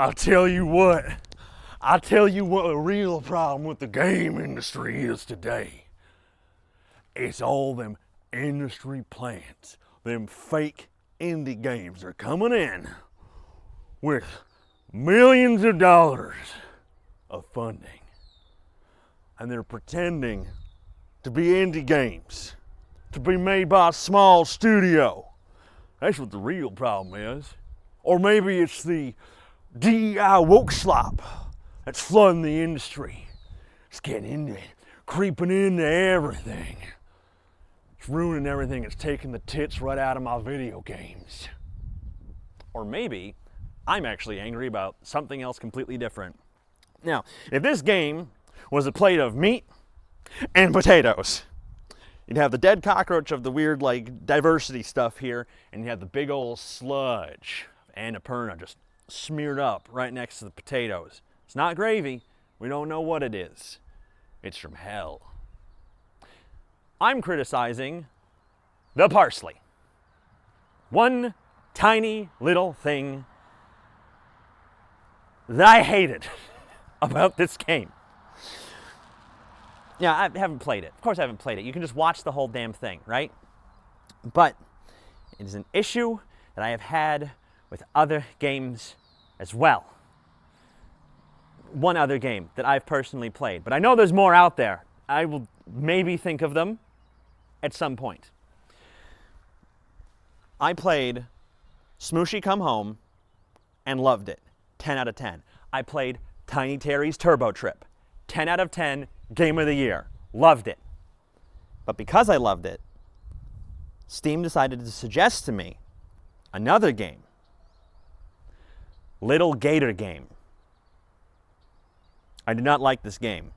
I'll tell you what. I'll tell you what the real problem with the game industry is today. It's all them industry plans. Them fake indie games are coming in with millions of dollars of funding. And they're pretending to be indie games, to be made by a small studio. That's what the real problem is. Or maybe it's the DEI woke slop that's flooding the industry. It's getting into it, creeping into everything. It's ruining everything. It's taking the tits right out of my video games. Or maybe I'm actually angry about something else completely different. Now, if this game was a plate of meat and potatoes, you'd have the dead cockroach of the weird, like, diversity stuff here, and you have the big old sludge of Annapurna just smeared up right next to the potatoes. It's not gravy. We don't know what it is. It's from hell. I'm criticizing the parsley. One tiny little thing that I hated about this game. Yeah, I haven't played it. Of course I haven't played it. You can just watch the whole damn thing, right? But it is an issue that I have had with other games as well. One other game that I've personally played, but I know there's more out there. I will maybe think of them at some point. I played Smooshy Come Home and loved it. 10 out of 10. I played Tiny Terry's Turbo Trip. 10 out of 10, Game of the Year. Loved it. But because I loved it, Steam decided to suggest to me another game. Little Gator Game. I did not like this game.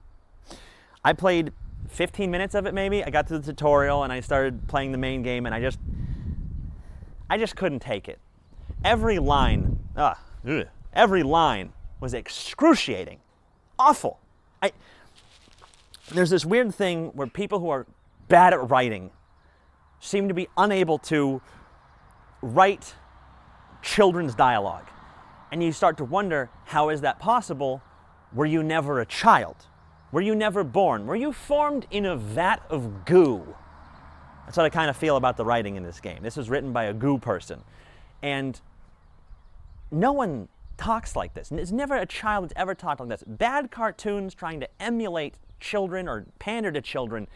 I played 15 minutes of it maybe. I got to the tutorial and I started playing the main game and I just couldn't take it. Every line was excruciating. Awful. There's this weird thing where people who are bad at writing seem to be unable to write children's dialogue. And you start to wonder, how is that possible? Were you never a child? Were you never born? Were you formed in a vat of goo? That's what I kind of feel about the writing in this game. This was written by a goo person. And no one talks like this. There's never a child that's ever talked like this. Bad cartoons trying to emulate children or pander to children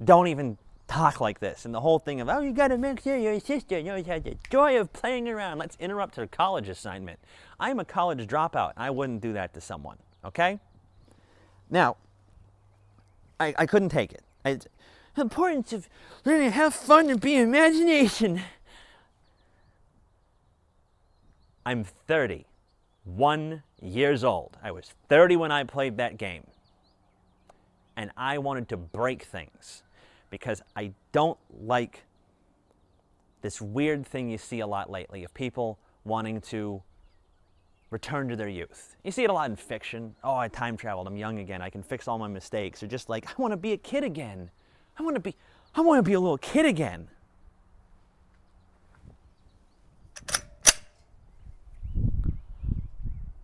don't even talk like this. And the whole thing of, oh, you got to make sure your sister knows how the joy of playing around. Let's interrupt her college assignment. I'm a college dropout. I wouldn't do that to someone, okay? Now, I couldn't take it. The importance of learning to have fun and be imagination. I'm 31 years old. I was 30 when I played that game. And I wanted to break things because I don't like this weird thing you see a lot lately of people wanting to return to their youth. You see it a lot in fiction. Oh, I time traveled. I'm young again. I can fix all my mistakes. Or just like, I want to be a kid again. I want to be a little kid again.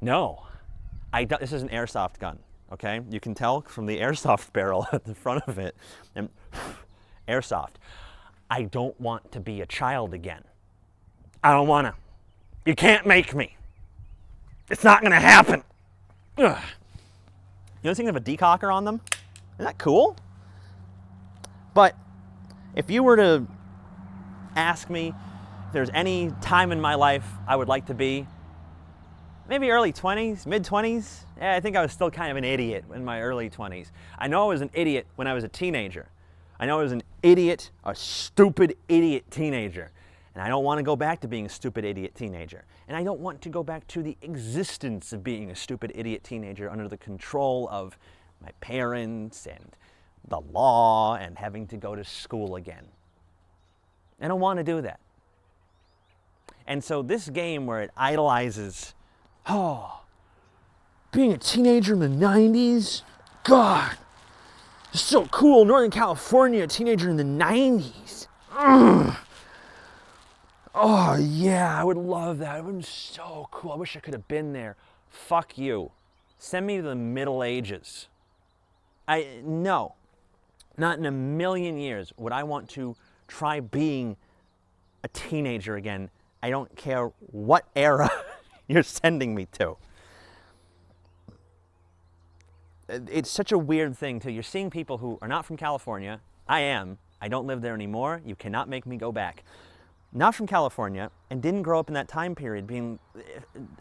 No, this is an airsoft gun, okay? You can tell from the airsoft barrel at the front of it, and airsoft. I don't want to be a child again. I don't want to. You can't make me. It's not going to happen. Ugh. You know, things have a decocker on them? Isn't that cool? But if you were to ask me if there's any time in my life I would like to be, maybe early 20s, mid-20s. Yeah, I think I was still kind of an idiot in my early 20s. I know I was an idiot when I was a teenager. I know I was an idiot, a stupid idiot teenager. And I don't want to go back to being a stupid idiot teenager. And I don't want to go back to the existence of being a stupid idiot teenager under the control of my parents and the law and having to go to school again. I don't want to do that. And so this game where it idolizes, being a teenager in the 90s? God, it's so cool. Northern California, a teenager in the 90s. Ugh. Oh, yeah, I would love that. It would be so cool. I wish I could have been there fuck you. Send me to the Middle Ages. No, not in a million years would I want to try being a teenager again. I don't care what era you're sending me to. It's such a weird thing too. You're seeing people who are not from California. I am. I don't live there anymore. You cannot make me go back. Not from California and didn't grow up in that time period being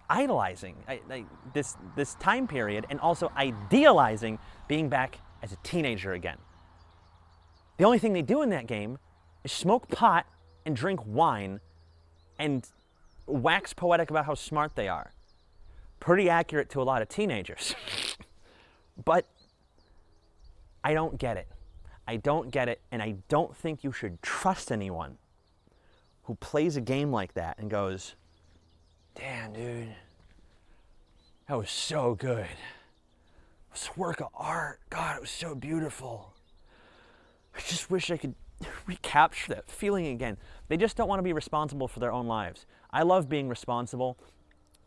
idolizing this time period and also idealizing being back as a teenager again. The only thing they do in that game is smoke pot and drink wine and wax poetic about how smart they are. Pretty accurate to a lot of teenagers. But I don't get it. I don't get it, and I don't think you should trust anyone who plays a game like that and goes, damn, dude, that was so good. It was a work of art. God, it was so beautiful. I just wish I could recapture that feeling again. They just don't want to be responsible for their own lives. I love being responsible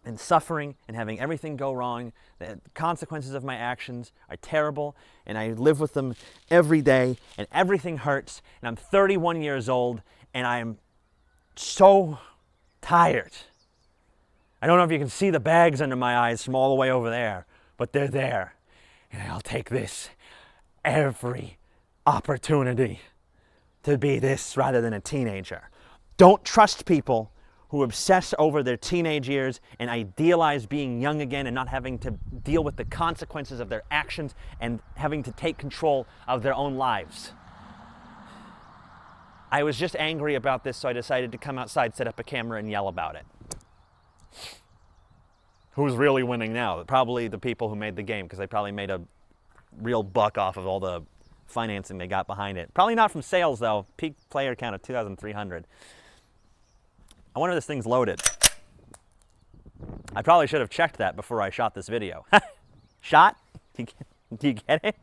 and suffering and having everything go wrong. The consequences of my actions are terrible, and I live with them every day, and everything hurts, and I'm 31 years old, and I'm so tired. I don't know if you can see the bags under my eyes from all the way over there, but they're there. And I'll take this every opportunity to be this rather than a teenager. Don't trust people who obsess over their teenage years and idealize being young again and not having to deal with the consequences of their actions and having to take control of their own lives. I was just angry about this, so I decided to come outside, set up a camera, and yell about it. Who's really winning now? Probably the people who made the game, because they probably made a real buck off of all the financing they got behind it. Probably not from sales, though. Peak player count of 2,300. I wonder if this thing's loaded. I probably should have checked that before I shot this video. Shot? Do you get it?